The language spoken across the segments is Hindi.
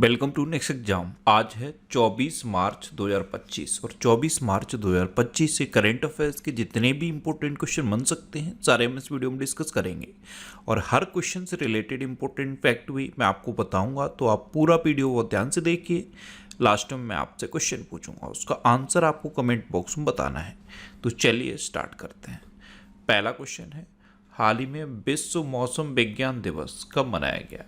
Welcome to next exam. आज है 24 मार्च 2025 और 24 मार्च 2025 से करंट अफेयर्स के जितने भी इंपॉर्टेंट क्वेश्चन बन सकते हैं सारे हम इस वीडियो में डिस्कस करेंगे और हर क्वेश्चन से रिलेटेड इंपॉर्टेंट फैक्ट भी मैं आपको बताऊंगा, तो आप पूरा वीडियो बहुत ध्यान से देखिए। लास्ट में मैं आपसे क्वेश्चन पूछूंगा, उसका आंसर आपको कमेंट बॉक्स में बताना है। तो चलिए स्टार्ट करते हैं। पहला क्वेश्चन है, हाल ही में विश्व मौसम विज्ञान दिवस कब मनाया गया?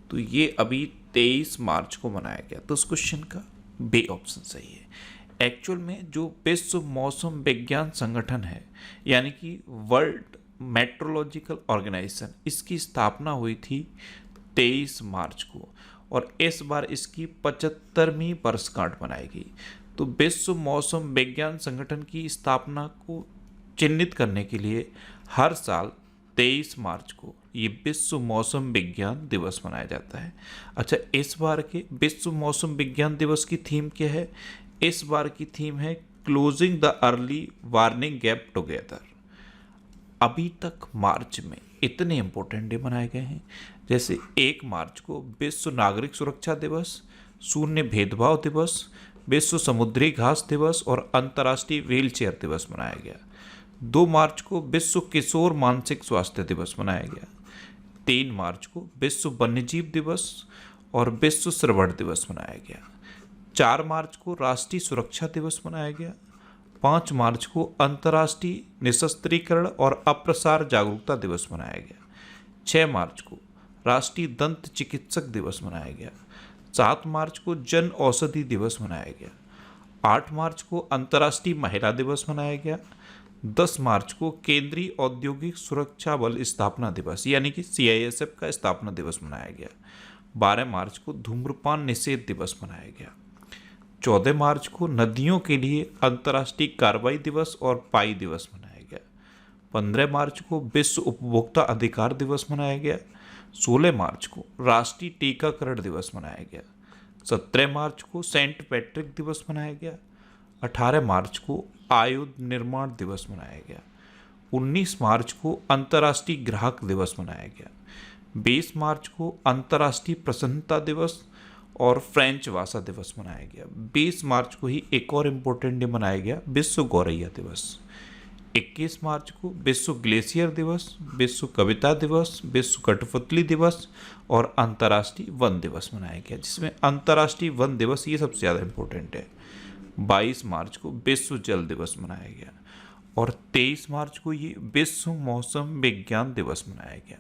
तो ये अभी 23 मार्च को मनाया गया। तो उस क्वेश्चन का बी ऑप्शन सही है। एक्चुअल में जो विश्व मौसम विज्ञान संगठन है, यानी कि वर्ल्ड मेट्रोलॉजिकल ऑर्गेनाइजेशन, इसकी स्थापना हुई थी 23 मार्च को और इस बार इसकी 75वीं वर्षगांठ मनाई गई। तो विश्व मौसम विज्ञान संगठन की स्थापना को चिन्हित करने के लिए हर साल 23 मार्च को ये विश्व मौसम विज्ञान दिवस मनाया जाता है। अच्छा, इस बार के विश्व मौसम विज्ञान दिवस की थीम क्या है? इस बार की थीम है closing the early warning gap together. अभी तक मार्च में इतने इंपॉर्टेंट डे मनाए गए हैं, जैसे 1 मार्च को विश्व नागरिक सुरक्षा दिवस, शून्य भेदभाव दिवस, विश्व समुद्री घास दिवस और अंतर्राष्ट्रीय व्हील चेयर दिवस मनाया गया। 2 मार्च को विश्व किशोर मानसिक स्वास्थ्य दिवस मनाया गया। 3 मार्च को विश्व वन्यजीव दिवस और विश्व श्रवण दिवस मनाया गया। 4 मार्च को राष्ट्रीय सुरक्षा दिवस मनाया गया। 5 मार्च को अंतर्राष्ट्रीय निशस्त्रीकरण और अप्रसार जागरूकता दिवस मनाया गया। 6 मार्च को राष्ट्रीय दंत चिकित्सक दिवस मनाया गया। 7 मार्च को जन औषधि दिवस मनाया गया। 8 मार्च को अंतर्राष्ट्रीय महिला दिवस मनाया गया। 10 मार्च को केंद्रीय औद्योगिक सुरक्षा बल स्थापना दिवस यानी कि CISF का स्थापना दिवस मनाया गया। 12 मार्च को धूम्रपान निषेध दिवस मनाया गया। 14 मार्च को नदियों के लिए अंतर्राष्ट्रीय कार्रवाई दिवस और पाई दिवस मनाया गया। 15 मार्च को विश्व उपभोक्ता अधिकार दिवस मनाया गया। 16 मार्च को राष्ट्रीय टीकाकरण दिवस मनाया गया। 17 मार्च को सेंट पैट्रिक दिवस मनाया गया। 18 मार्च को आयुध निर्माण दिवस मनाया गया। 19 मार्च को अंतर्राष्ट्रीय ग्राहक दिवस मनाया गया। 20 मार्च को अंतर्राष्ट्रीय प्रसन्नता दिवस और फ्रेंच भाषा दिवस मनाया गया। 20 मार्च को ही एक और इम्पोर्टेंट डे मनाया गया, विश्व गौरैया दिवस। 21 मार्च को विश्व ग्लेशियर दिवस, विश्व कविता दिवस, विश्व कठपुतली दिवस और अंतर्राष्ट्रीय वन दिवस मनाया गया, जिसमें अंतर्राष्ट्रीय वन दिवस ये सबसे ज़्यादा इम्पोर्टेंट है। 22 मार्च को विश्व जल दिवस मनाया गया और 23 मार्च को ये विश्व मौसम विज्ञान दिवस मनाया गया।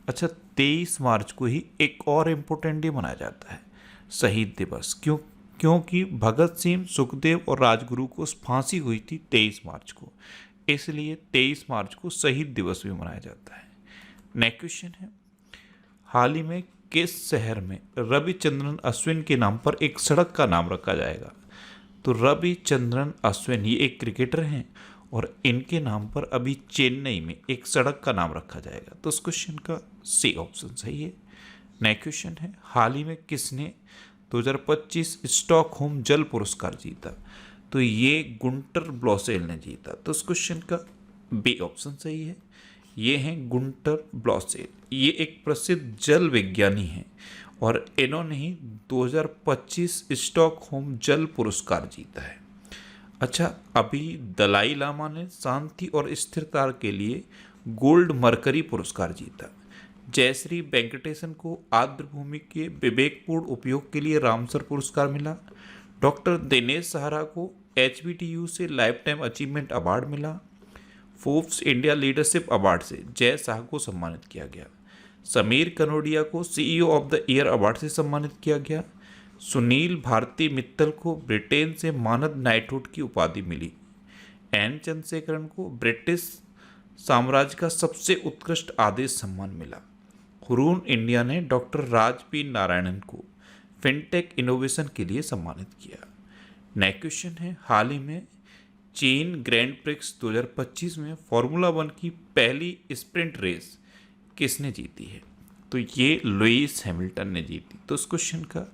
अच्छा, 23 मार्च को ही एक और इम्पोर्टेंट डे मनाया जाता है, शहीद दिवस। क्योंकि भगत सिंह, सुखदेव और राजगुरु को फांसी हुई थी 23 मार्च को, इसलिए 23 मार्च को शहीद दिवस भी मनाया जाता है। नेक्स्ट क्वेश्चन है, हाल ही में किस शहर में रविचंद्रन अश्विन के नाम पर एक सड़क का नाम रखा जाएगा? तो रविचंद्रन अश्विन ये एक क्रिकेटर हैं और इनके नाम पर अभी चेन्नई में एक सड़क का नाम रखा जाएगा। तो उस क्वेश्चन का सी ऑप्शन सही है। नेक्स्ट क्वेश्चन है, हाल ही में किसने 2025 स्टॉकहोम जल पुरस्कार जीता? तो ये गुंटर ब्लॉसेल ने जीता। तो उस क्वेश्चन का बी ऑप्शन सही है। ये हैं गुंटर ब्लॉसेल, ये एक प्रसिद्ध जल विज्ञानी हैं और इन्होंने ही 2025 स्टॉकहोम जल पुरस्कार जीता है। अच्छा, अभी दलाई लामा ने शांति और स्थिरता के लिए गोल्ड मरकरी पुरस्कार जीता। जयश्री वेंकटेशन को आर्द्रभूमि के विवेकपूर्ण उपयोग के लिए रामसर पुरस्कार मिला। डॉक्टर दिनेश सहारा को HBTU से लाइफ टाइम अचीवमेंट अवार्ड मिला। फोर्ब्स इंडिया लीडरशिप अवार्ड से जय शाह को सम्मानित किया गया। समीर कनोडिया को CEO of the year award से सम्मानित किया गया। सुनील भारती मित्तल को ब्रिटेन से मानद नाइटहुड की उपाधि मिली। N चंद्रशेखरन को ब्रिटिश साम्राज्य का सबसे उत्कृष्ट आदेश सम्मान मिला। हुरून इंडिया ने डॉक्टर राज P नारायणन को फिनटेक इनोवेशन के लिए सम्मानित किया। नेक्स्ट क्वेश्चन है, हाल ही में चीन ग्रैंड प्रिक्स 2025 में फॉर्मूला 1 की पहली स्प्रिंट रेस किसने जीती है? तो ये लुईस हैमिल्टन ने जीती। तो इस क्वेश्चन का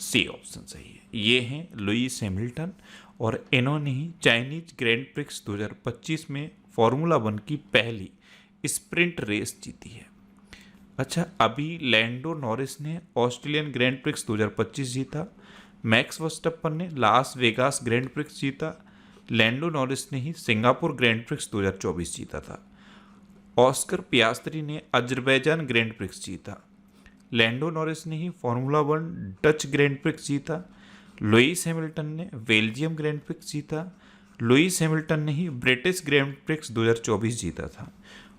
सी ऑप्शन सही है। ये हैं लुईस हैमिल्टन और इन्होंने ही चाइनीज ग्रैंड प्रिक्स 2025 में फॉर्मूला 1 की पहली स्प्रिंट रेस जीती है। अच्छा, अभी लैंडो नॉरिस ने ऑस्ट्रेलियन ग्रैंड प्रिक्स 2025 जीता। मैक्स वर्स्टप्पन ने लास वेगास ग्रैंड प्रिक्स जीता। लैंडो नॉरिस ने ही सिंगापुर ग्रैंड प्रिक्स 2024 जीता था। ऑस्कर पियास्त्री ने अजरबैजान ग्रैंड प्रिक्स जीता। लैंडो नॉरिस ने ही formula one Dutch grand prix जीता। लुइस हैमिल्टन ने बेल्जियम ग्रैंड प्रिक्स जीता। लुइस हैमिल्टन ने ही ब्रिटिश ग्रैंड प्रिक्स 2024 जीता था।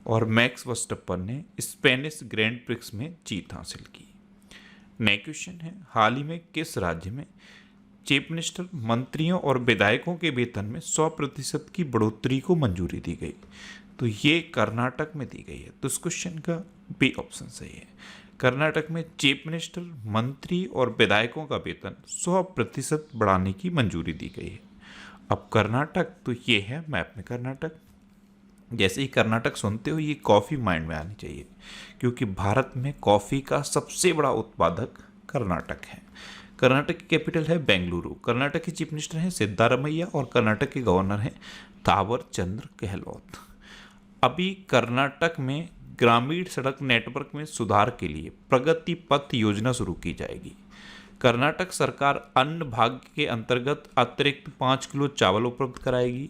और मैक्स वर्स्टप्पन ने स्पेनिश ग्रैंड प्रिक्स में जीत हासिल की। नेक्स्ट क्वेश्चन है, हाल ही में किस राज्य में चीफ मिनिस्टर, मंत्रियों और विधायकों के वेतन में 100% की बढ़ोतरी को मंजूरी दी गई? तो ये कर्नाटक में दी गई है। तो इस क्वेश्चन का बी ऑप्शन सही है। कर्नाटक में चीफ मिनिस्टर, मंत्री और विधायकों का वेतन 100% बढ़ाने की मंजूरी दी गई है। अब कर्नाटक, तो ये है मैप में कर्नाटक। जैसे ही कर्नाटक सुनते हो ये कॉफ़ी माइंड में आनी चाहिए, क्योंकि भारत में कॉफ़ी का सबसे बड़ा उत्पादक कर्नाटक है। कर्नाटक की कैपिटल है बेंगलुरु। कर्नाटक के चीफ मिनिस्टर हैं सिद्धारमैया और कर्नाटक के गवर्नर हैं थावर चंद्र गहलोत। अभी कर्नाटक में ग्रामीण सड़क नेटवर्क में सुधार के लिए प्रगति पथ योजना शुरू की जाएगी। कर्नाटक सरकार अन्न भाग्य के अंतर्गत अतिरिक्त 5 किलो चावल उपलब्ध कराएगी।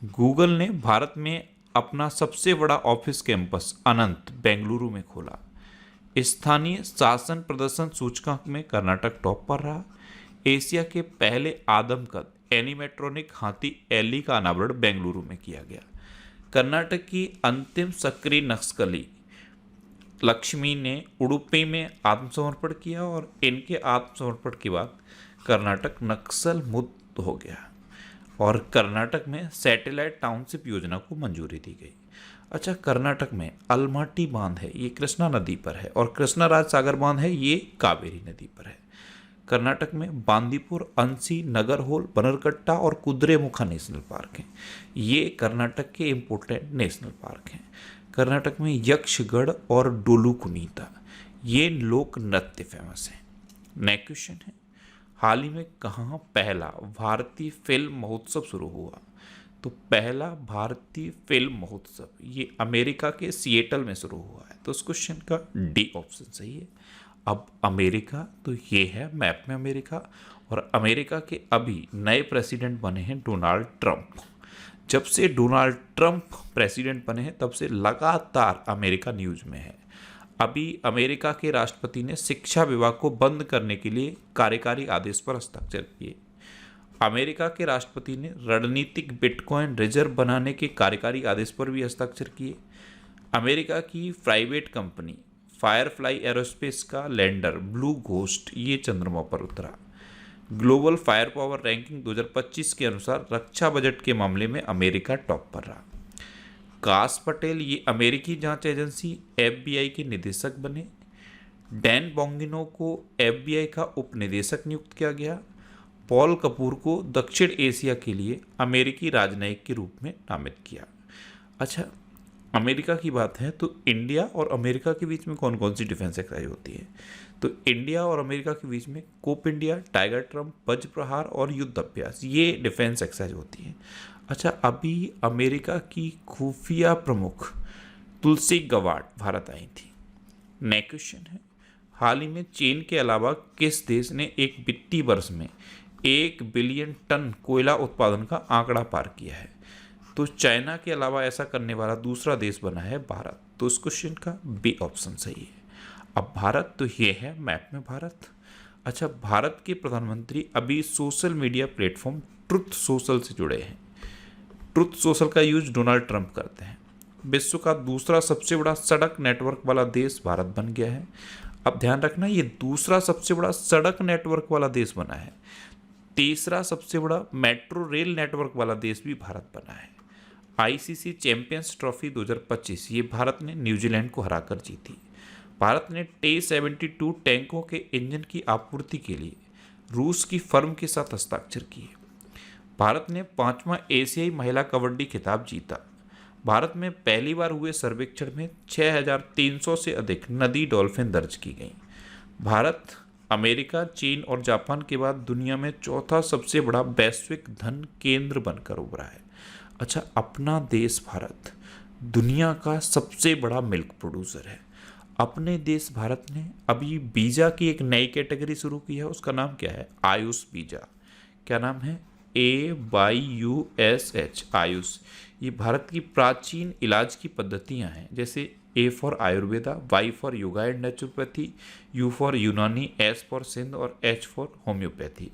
गूगल ने भारत में अपना सबसे बड़ा ऑफिस कैंपस अनंत बेंगलुरु में खोला। स्थानीय शासन प्रदर्शन सूचकांक में कर्नाटक टॉप पर रहा। एशिया के पहले आदमकद एनिमेट्रॉनिक हाथी एली का अनावरण बेंगलुरु में किया गया। कर्नाटक की अंतिम सक्रिय नक्सली लक्ष्मी ने उडुपी में आत्मसमर्पण किया और इनके आत्मसमर्पण के बाद कर्नाटक नक्सल मुक्त हो गया और कर्नाटक में सैटेलाइट टाउनशिप योजना को मंजूरी दी गई। अच्छा, कर्नाटक में अलमाटी बांध है, ये कृष्णा नदी पर है, और कृष्णाराज सागर बांध है, ये कावेरी नदी पर है। कर्नाटक में बांदीपुर, अंसी, नगरहोल, बनरकट्टा और कुद्रेमुखा नेशनल पार्क हैं। ये कर्नाटक के इम्पोर्टेंट नेशनल पार्क हैं। कर्नाटक में यक्षगढ़ और डोलू कुनीता, ये लोक नृत्य फेमस हैं। नेक्स्ट क्वेश्चन है, हाल ही में कहाँ पहला भारतीय फिल्म महोत्सव शुरू हुआ? तो पहला भारतीय फिल्म महोत्सव ये अमेरिका के सिएटल में शुरू हुआ है। तो उस क्वेश्चन का डी ऑप्शन सही है। अब अमेरिका, तो ये है मैप में अमेरिका, और अमेरिका के अभी नए प्रेसिडेंट बने हैं डोनाल्ड ट्रंप। जब से डोनाल्ड ट्रंप प्रेसिडेंट बने हैं तब से लगातार अमेरिका न्यूज़ में है। अभी अमेरिका के राष्ट्रपति ने शिक्षा विभाग को बंद करने के लिए कार्यकारी आदेश पर हस्ताक्षर किए। अमेरिका के राष्ट्रपति ने रणनीतिक बिटकॉइन रिजर्व बनाने के कार्यकारी आदेश पर भी हस्ताक्षर किए। अमेरिका की प्राइवेट कंपनी फायरफ्लाई एरोस्पेस का लैंडर ब्लू घोस्ट ये चंद्रमा पर उतरा। ग्लोबल फायर पावर रैंकिंग 2025 के अनुसार रक्षा बजट के मामले में अमेरिका टॉप पर रहा। काश पटेल ये अमेरिकी जांच एजेंसी FBI के निदेशक बने। डैन बोंगिनो को FBI का उप निदेशक नियुक्त किया गया। पॉल कपूर को दक्षिण एशिया के लिए अमेरिकी राजनयिक के रूप में नामित किया। अच्छा, अमेरिका की बात है तो इंडिया और अमेरिका के बीच में कौन कौन सी डिफेंस एक्सरसाइज होती है? तो इंडिया और अमेरिका के बीच में कोप इंडिया, टाइगर ट्रम्प, वज्र प्रहार और युद्ध अभ्यास, ये डिफेंस एक्सरसाइज होती है। अच्छा, अभी अमेरिका की खुफिया प्रमुख तुलसी गवाड भारत आई थी। नेक्स्ट क्वेश्चन है, हाल ही में चीन के अलावा किस देश ने एक वित्तीय वर्ष में 1 बिलियन टन कोयला उत्पादन का आंकड़ा पार किया है? तो चाइना के अलावा ऐसा करने वाला दूसरा देश बना है भारत। तो इस क्वेश्चन का बी ऑप्शन सही है। अब भारत, तो ये है मैप में भारत। अच्छा, भारत के प्रधानमंत्री अभी social media platform truth social से जुड़े हैं। ट्रुथ सोशल का यूज डोनाल्ड ट्रंप करते हैं। विश्व का दूसरा सबसे बड़ा सड़क नेटवर्क वाला देश भारत बन गया है। अब ध्यान रखना, ये दूसरा सबसे बड़ा सड़क नेटवर्क वाला देश बना है। तीसरा सबसे बड़ा मेट्रो रेल नेटवर्क वाला देश भी भारत बना है। ICC चैंपियंस ट्रॉफी 2025 ये भारत ने न्यूजीलैंड को हराकर जीती। भारत ने T-72 टैंकों के इंजन की आपूर्ति के लिए रूस की फर्म के साथ हस्ताक्षर किए। भारत ने 5वां एशियाई महिला कबड्डी खिताब जीता। भारत में पहली बार हुए सर्वेक्षण में 6300 से अधिक नदी डॉल्फिन दर्ज की गई। भारत अमेरिका, चीन और जापान के बाद दुनिया में चौथा सबसे बड़ा वैश्विक धन केंद्र बनकर उभरा है। अच्छा, अपना देश भारत दुनिया का सबसे बड़ा मिल्क प्रोड्यूसर है। अपने देश भारत ने अभी वीज़ा की एक नई कैटेगरी शुरू की है, उसका नाम क्या है? आयुष वीज़ा। क्या नाम है? AYUSH, आयुष। ये भारत की प्राचीन इलाज की पद्धतियां हैं, जैसे A for Ayurveda, Y for yoga and naturopathy, U for यूनानी, S फॉर सिंध और H फॉर होम्योपैथी।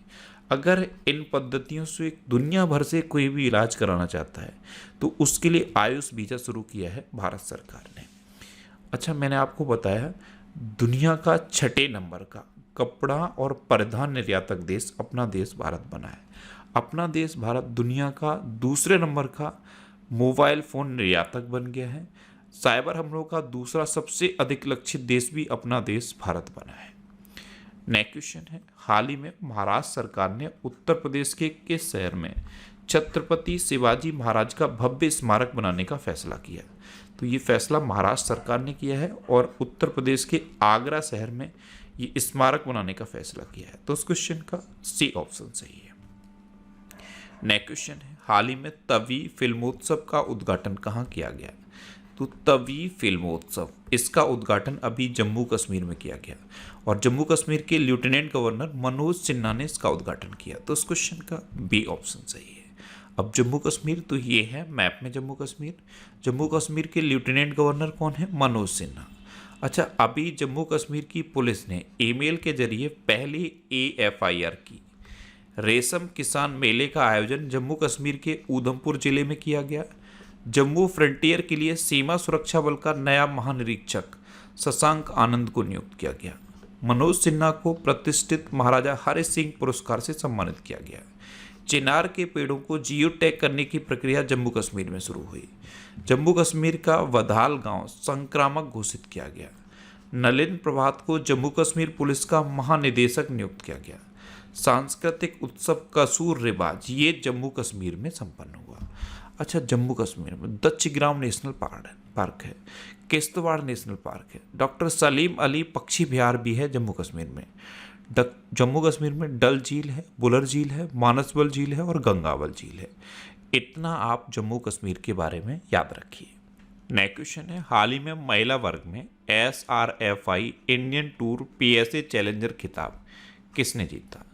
अगर इन पद्धतियों से दुनिया भर से कोई भी इलाज कराना चाहता है तो उसके लिए आयुष वीज़ा शुरू किया है भारत सरकार ने। अच्छा, मैंने आपको बताया दुनिया का 6 नंबर का कपड़ा और परिधान निर्यातक देश अपना देश भारत बना है। अपना देश भारत दुनिया का दूसरे नंबर का मोबाइल फ़ोन निर्यातक बन गया है। साइबर हमलों का दूसरा सबसे अधिक लक्षित देश भी अपना देश भारत बना है। नेक्स्ट क्वेश्चन है, हाल ही में महाराष्ट्र सरकार ने उत्तर प्रदेश के किस शहर में छत्रपति शिवाजी महाराज का भव्य स्मारक बनाने का फैसला किया? तो ये फैसला महाराष्ट्र सरकार ने किया है और उत्तर प्रदेश के आगरा शहर में ये स्मारक बनाने का फैसला किया है। तो उस क्वेश्चन का सी ऑप्शन सही है। नेक्स्ट क्वेश्चन है, हाल ही में तवी फिल्मोत्सव का उद्घाटन कहाँ किया गया? तो तवी फिल्मोत्सव, इसका उद्घाटन अभी जम्मू कश्मीर में किया गया और जम्मू कश्मीर के लेफ्टिनेंट गवर्नर मनोज सिन्हा ने इसका उद्घाटन किया। तो इस क्वेश्चन का बी ऑप्शन सही है। अब जम्मू कश्मीर, तो ये है मैप में जम्मू कश्मीर। जम्मू कश्मीर के लेफ्टिनेंट गवर्नर कौन है? मनोज सिन्हा। अच्छा, अभी जम्मू कश्मीर की पुलिस ने ईमेल के जरिए पहली AFIR की। रेशम किसान मेले का आयोजन जम्मू कश्मीर के ऊधमपुर जिले में किया गया। जम्मू फ्रंटियर के लिए सीमा सुरक्षा बल का नया महानिरीक्षक शशांक आनंद को नियुक्त किया गया। मनोज सिन्हा को प्रतिष्ठित महाराजा हरि सिंह पुरस्कार से सम्मानित किया गया। चिनार के पेड़ों को जियो टैग करने की प्रक्रिया जम्मू कश्मीर में शुरू हुई। जम्मू कश्मीर का वधाल गांव संक्रामक घोषित किया गया। नलिन प्रभात को जम्मू कश्मीर पुलिस का महानिदेशक नियुक्त किया गया। सांस्कृतिक उत्सव कसूर रिवाज ये जम्मू कश्मीर में संपन्न हुआ। अच्छा, जम्मू कश्मीर में दच्चिग्राम नेशनल पार्क है, किश्तवाड़ नेशनल पार्क है, डॉक्टर सलीम अली पक्षी विहार भी है जम्मू कश्मीर में। जम्मू कश्मीर में डल झील है, बुलर झील है, मानसबल झील है और गंगावल झील है। इतना आप जम्मू कश्मीर के बारे में याद रखिए। नेक्स्ट क्वेश्चन है, हाल ही में महिला वर्ग में SRFI Indian tour PSA challenger खिताब किसने जीता?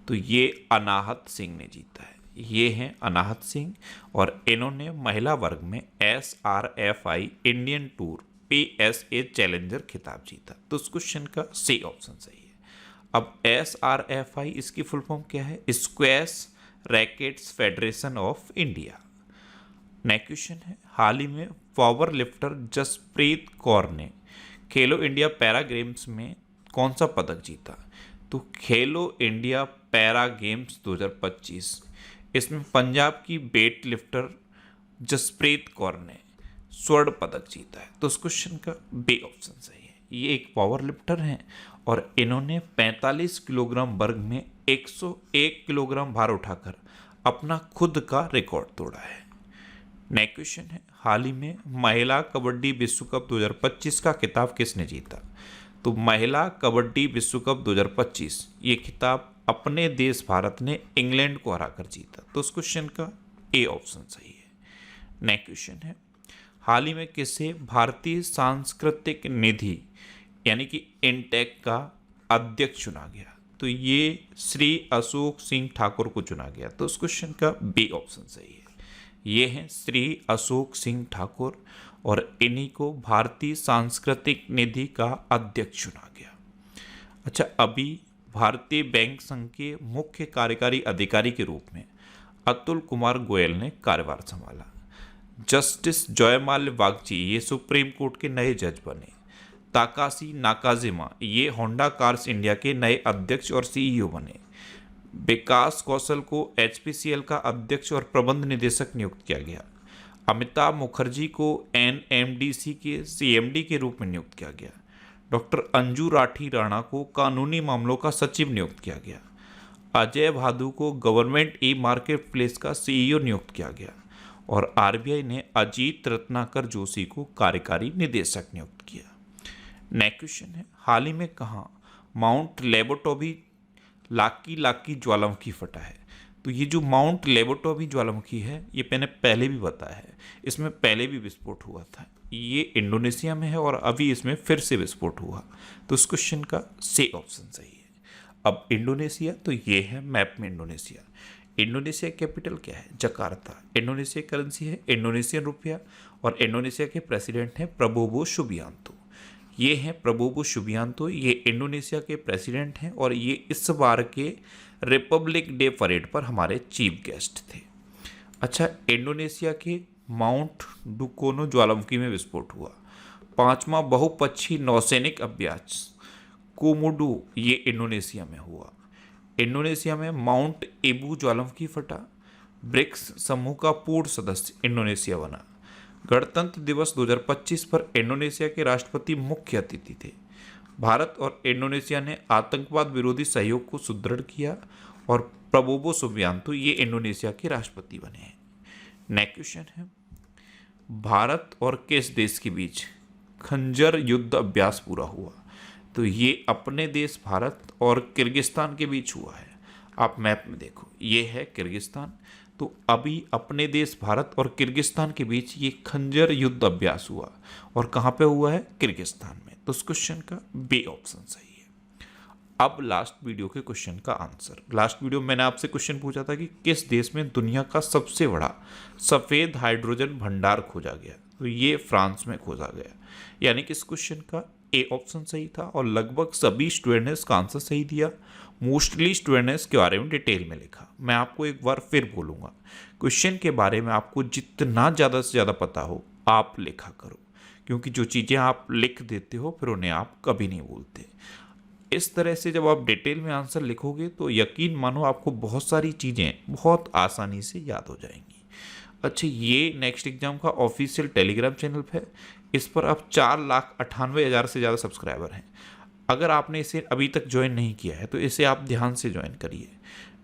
तो ये अनाहत सिंह ने जीता है। ये हैं अनाहत सिंह और इन्होंने महिला वर्ग में SRFI Indian tour PSA challenger खिताब जीता। तो उस क्वेश्चन का सी ऑप्शन सही है। अब SRFI इसकी फुल फॉर्म क्या है? Squash rackets federation of India. Next question है, हाल ही में पावर लिफ्टर जसप्रीत कौर ने खेलो इंडिया पैरा गेम्स में कौन सा पदक जीता? तो खेलो इंडिया पैरा गेम्स 2025, इसमें पंजाब की वेट लिफ्टर जसप्रीत कौर ने स्वर्ण पदक जीता है। तो उस क्वेश्चन का बी ऑप्शन सही है। ये एक पावर लिफ्टर हैं और इन्होंने 45 किलोग्राम वर्ग में 101 किलोग्राम भार उठाकर अपना खुद का रिकॉर्ड तोड़ा है। नेक्स्ट क्वेश्चन है, हाल ही में महिला कबड्डी विश्व कप 2025 का खिताब किसने जीता? तो महिला कबड्डी विश्व कप 2025 ये खिताब अपने देश भारत ने इंग्लैंड को हराकर जीता। तो उस क्वेश्चन का ए ऑप्शन सही है। नेक्स्ट क्वेश्चन है, हाल ही में किसे भारतीय सांस्कृतिक निधि यानी कि इनटेक का अध्यक्ष चुना गया? तो ये श्री अशोक सिंह ठाकुर को चुना गया। तो उस क्वेश्चन का बी ऑप्शन सही है। ये हैं श्री अशोक सिंह ठाकुर और इन्हीं को भारतीय सांस्कृतिक निधि का अध्यक्ष चुना गया। अच्छा, अभी भारतीय बैंक संघ के मुख्य कार्यकारी अधिकारी के रूप में अतुल कुमार गोयल ने कार्यभार संभाला। जस्टिस जयमाल्य बागची ये सुप्रीम कोर्ट के नए जज बने। ताकाशी नाकाजिमा ये होंडा कार्स इंडिया के नए अध्यक्ष और CEO बने। विकास कौशल को HPCL का अध्यक्ष और प्रबंध निदेशक नियुक्त किया गया। अमिताभ मुखर्जी को NMDC के CMD के रूप में नियुक्त किया गया। डॉक्टर अंजू राठी राणा को कानूनी मामलों का सचिव नियुक्त किया गया। अजय भादु को गवर्नमेंट मार्केट प्लेस का CEO नियुक्त किया गया और RBI ने अजीत रत्नाकर जोशी को कार्यकारी निदेशक नियुक्त किया। नेक्स्ट क्वेश्चन है, हाल ही में कहाँ माउंट लेबोटोबी लाकी ज्वालामुखी फटा है? तो ये जो माउंट लेबोटोमी ज्वालामुखी है, ये मैंने पहले भी बताया है, इसमें पहले भी विस्फोट हुआ था। ये इंडोनेशिया में है और अभी इसमें फिर से विस्फोट हुआ। तो इस क्वेश्चन का सी ऑप्शन सही है। अब इंडोनेशिया, तो ये है मैप में इंडोनेशिया। इंडोनेशिया कैपिटल क्या है? जकार्ता। इंडोनेशिया करेंसी है इंडोनेशियन रुपया और इंडोनेशिया के प्रेसिडेंट हैं प्रबोवो सुबियांतो। ये हैं प्रबोवो सुबियांतो, ये इंडोनेशिया के प्रेसिडेंट हैं और ये इस बार के रिपब्लिक डे परेड पर हमारे चीफ गेस्ट थे। अच्छा, इंडोनेशिया के माउंट डुकोनो ज्वालामुखी में विस्फोट हुआ। 5वां बहुपक्षीय नौसैनिक अभ्यास कोमोडो, ये इंडोनेशिया में हुआ। इंडोनेशिया में माउंट एबू ज्वालामुखी फटा। ब्रिक्स समूह का पूर्ण सदस्य इंडोनेशिया बना। गणतंत्र दिवस 2025 पर इंडोनेशिया के राष्ट्रपति मुख्य अतिथि थे। भारत और इंडोनेशिया ने आतंकवाद विरोधी सहयोग को सुदृढ़ किया और प्रबोवो सुबियांतो ये इंडोनेशिया के राष्ट्रपति बने हैं। नेक्स्ट क्वेश्चन है, भारत और किस देश के बीच खंजर युद्ध अभ्यास पूरा हुआ? तो ये अपने देश भारत और किर्गिस्तान के बीच हुआ है। आप मैप में देखो, ये है किर्गिस्तान। तो अभी अपने देश भारत और किर्गिस्तान के बीच ये खंजर युद्ध अभ्यास हुआ और कहाँ पे हुआ है? किर्गिस्तान में। तो इस क्वेश्चन का बी ऑप्शन सही है। अब लास्ट वीडियो के क्वेश्चन का आंसर। लास्ट वीडियो मैंने आपसे क्वेश्चन पूछा था कि किस देश में दुनिया का सबसे बड़ा सफ़ेद हाइड्रोजन भंडार खोजा गया? तो ये फ्रांस में खोजा गया। यानी कि इस क्वेश्चन का ए ऑप्शन सही था और लगभग सभी स्टूडेंट ने इसका आंसर सही दिया। मोस्टली स्टूडेंट ने इसके बारे में डिटेल में लिखा। मैं आपको एक बार फिर बोलूँगा, क्वेश्चन के बारे में आपको जितना ज़्यादा से ज़्यादा पता हो आप लिखा करो, क्योंकि जो चीज़ें आप लिख देते हो फिर उन्हें आप कभी नहीं भूलते। इस तरह से जब आप डिटेल में आंसर लिखोगे तो यकीन मानो आपको बहुत सारी चीज़ें बहुत आसानी से याद हो जाएंगी। अच्छा, ये नेक्स्ट एग्जाम का ऑफिशियल टेलीग्राम चैनल है। इस पर अब 4,98,000 से ज़्यादा सब्सक्राइबर हैं। अगर आपने इसे अभी तक ज्वाइन नहीं किया है तो इसे आप ध्यान से ज्वाइन करिए।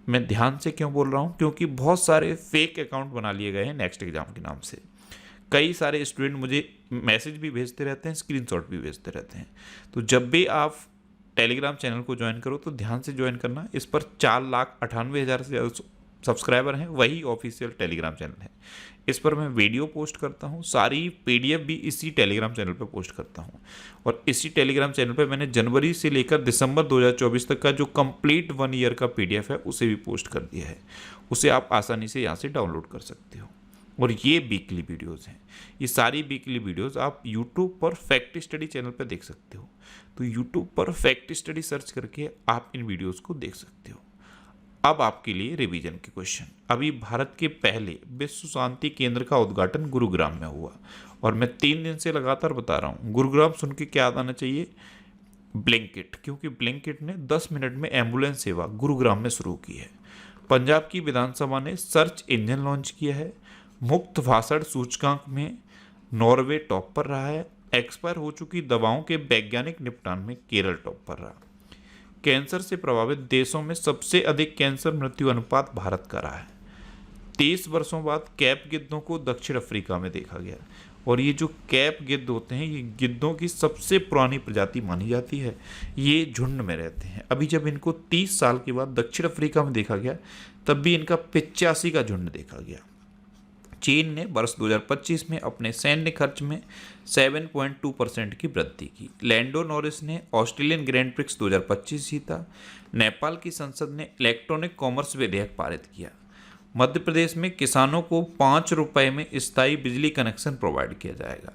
मैं ध्यान से क्यों बोल रहा हूँ? क्योंकि बहुत सारे फेक अकाउंट बना लिए गए हैं नेक्स्ट एग्जाम के नाम से। कई सारे स्टूडेंट मुझे मैसेज भी भेजते रहते हैं, स्क्रीनशॉट भी भेजते रहते हैं। तो जब भी आप टेलीग्राम चैनल को ज्वाइन करो तो ध्यान से ज्वाइन करना। इस पर 4,98,000 से ज़्यादा सब्सक्राइबर हैं, वही ऑफिशियल टेलीग्राम चैनल है। इस पर मैं वीडियो पोस्ट करता हूँ, सारी पीडीएफ भी इसी टेलीग्राम चैनल पर पोस्ट करता हूँ। और इसी टेलीग्राम चैनल पर मैंने जनवरी से लेकर दिसंबर 2024 तक का जो कंप्लीट 1 ईयर का पीडीएफ है उसे भी पोस्ट कर दिया है। उसे आप आसानी से यहाँ से डाउनलोड कर सकते हो। और ये वीकली वीडियोज़ हैं। ये सारी वीकली वीडियोज़ आप यूट्यूब पर फैक्ट स्टडी चैनल पर देख सकते हो। तो यूट्यूब पर फैक्ट स्टडी सर्च करके आप इन वीडियोज़ को देख सकते हो। अब आपके लिए रिवीजन के क्वेश्चन। अभी भारत के पहले विश्व शांति केंद्र का उद्घाटन गुरुग्राम में हुआ और मैं 3 दिन से लगातार बता रहा हूँ। गुरुग्राम सुन के क्या याद आना चाहिए? ब्लिंकिट, क्योंकि ब्लिंकिट ने 10 मिनट में एम्बुलेंस सेवा गुरुग्राम में शुरू की है। पंजाब की विधानसभा ने सर्च इंजन लॉन्च किया है। मुक्त भाषण सूचकांक में नॉर्वे टॉप पर रहा है। एक्सपायर हो चुकी दवाओं के वैज्ञानिक निपटान में केरल टॉप पर रहा। कैंसर से प्रभावित देशों में सबसे अधिक कैंसर मृत्यु अनुपात भारत का रहा है। 23 वर्षों बाद कैप गिद्धों को दक्षिण अफ्रीका में देखा गया। और ये जो कैप गिद्ध होते हैं ये गिद्धों की सबसे पुरानी प्रजाति मानी जाती है। ये झुंड में रहते हैं। अभी जब इनको 30 साल के बाद दक्षिण अफ्रीका में देखा गया तब भी इनका 85 का झुंड देखा गया। चीन ने वर्ष 2025 में अपने सैन्य खर्च में 7.2% की वृद्धि की। लैंडो नॉरिस ने ऑस्ट्रेलियन ग्रैंड प्रिक्स 2025 जीता। नेपाल की संसद ने इलेक्ट्रॉनिक कॉमर्स विधेयक पारित किया। मध्य प्रदेश में किसानों को 5 रुपये में स्थायी बिजली कनेक्शन प्रोवाइड किया जाएगा।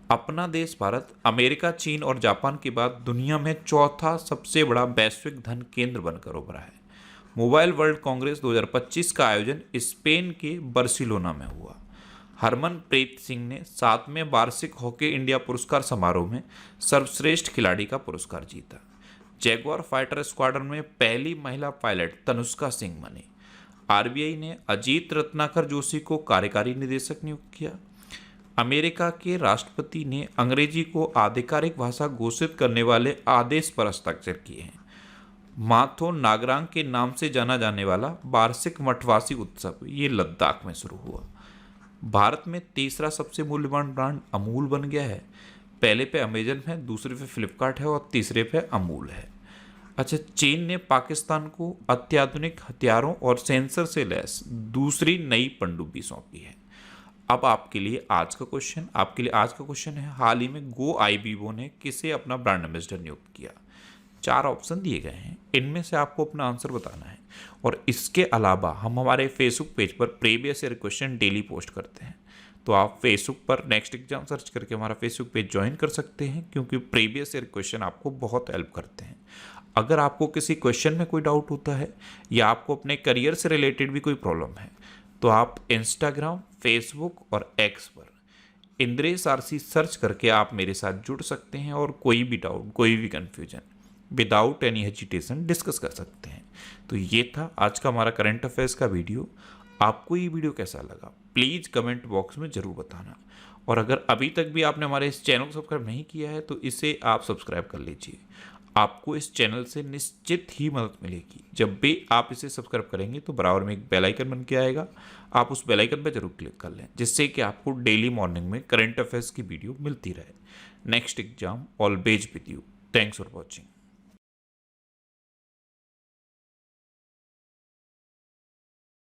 अपना देश भारत अमेरिका, चीन और जापान के बाद दुनिया में चौथा सबसे बड़ा वैश्विक धन केंद्र बनकर उभरा है। मोबाइल वर्ल्ड कांग्रेस 2025 का आयोजन स्पेन के बार्सिलोना में हुआ। हरमनप्रीत सिंह ने 7वें वार्षिक हॉकी इंडिया पुरस्कार समारोह में सर्वश्रेष्ठ खिलाड़ी का पुरस्कार जीता। जैगुआर फाइटर स्क्वाड्रन में पहली महिला पायलट तनुष्का सिंह बनी। आरबीआई ने अजीत रत्नाकर जोशी को कार्यकारी निदेशक नियुक्त किया। अमेरिका के राष्ट्रपति ने अंग्रेजी को आधिकारिक भाषा घोषित करने वाले आदेश पर हस्ताक्षर किए हैं। माथो नागरांग के नाम से जाना जाने वाला वार्षिक मठवासी उत्सव ये लद्दाख में शुरू हुआ। भारत में तीसरा सबसे मूल्यवान ब्रांड अमूल बन गया है। पहले पे अमेजन है, दूसरे पे फ्लिपकार्ट है और तीसरे पे अमूल है। अच्छा, चीन ने पाकिस्तान को अत्याधुनिक हथियारों और सेंसर से लैस दूसरी नई पनडुब्बी सौंपी है। अब आपके लिए आज का क्वेश्चन है, हाल ही में गो आईबीबो ने किसे अपना ब्रांड एम्बेसडर नियुक्त किया? 4 ऑप्शन दिए गए हैं, इनमें से आपको अपना आंसर बताना है। और इसके अलावा हम हमारे फेसबुक पेज पर previous year question daily post करते हैं, तो आप फेसबुक पर नेक्स्ट एग्जाम सर्च करके हमारा फेसबुक पेज ज्वाइन कर सकते हैं, क्योंकि प्रीवियस ईयर क्वेश्चन आपको बहुत हेल्प करते हैं। अगर आपको किसी क्वेश्चन में कोई डाउट होता है या आपको अपने करियर से रिलेटेड भी कोई प्रॉब्लम है, तो आप इंस्टाग्राम, फेसबुक और एक्स पर इंद्रेश आरसी सर्च करके आप मेरे साथ जुड़ सकते हैं और कोई भी डाउट, कोई भी confusion without any hesitation discuss कर सकते हैं। तो ये था आज का हमारा करंट अफेयर्स का वीडियो। आपको ये वीडियो कैसा लगा प्लीज़ कमेंट बॉक्स में ज़रूर बताना। और अगर अभी तक भी आपने हमारे इस चैनल को सब्सक्राइब नहीं किया है तो इसे आप सब्सक्राइब कर लीजिए। आपको इस चैनल से निश्चित ही मदद मिलेगी। जब भी आप इसे सब्सक्राइब करेंगे तो बराबर में एक बेल आइकन बन के आएगा, आप उस बेल आइकन पर जरूर क्लिक कर लें, जिससे कि आपको डेली मॉर्निंग में करंट अफेयर्स की वीडियो मिलती रहे। Next exam always with you. Thanks for watching.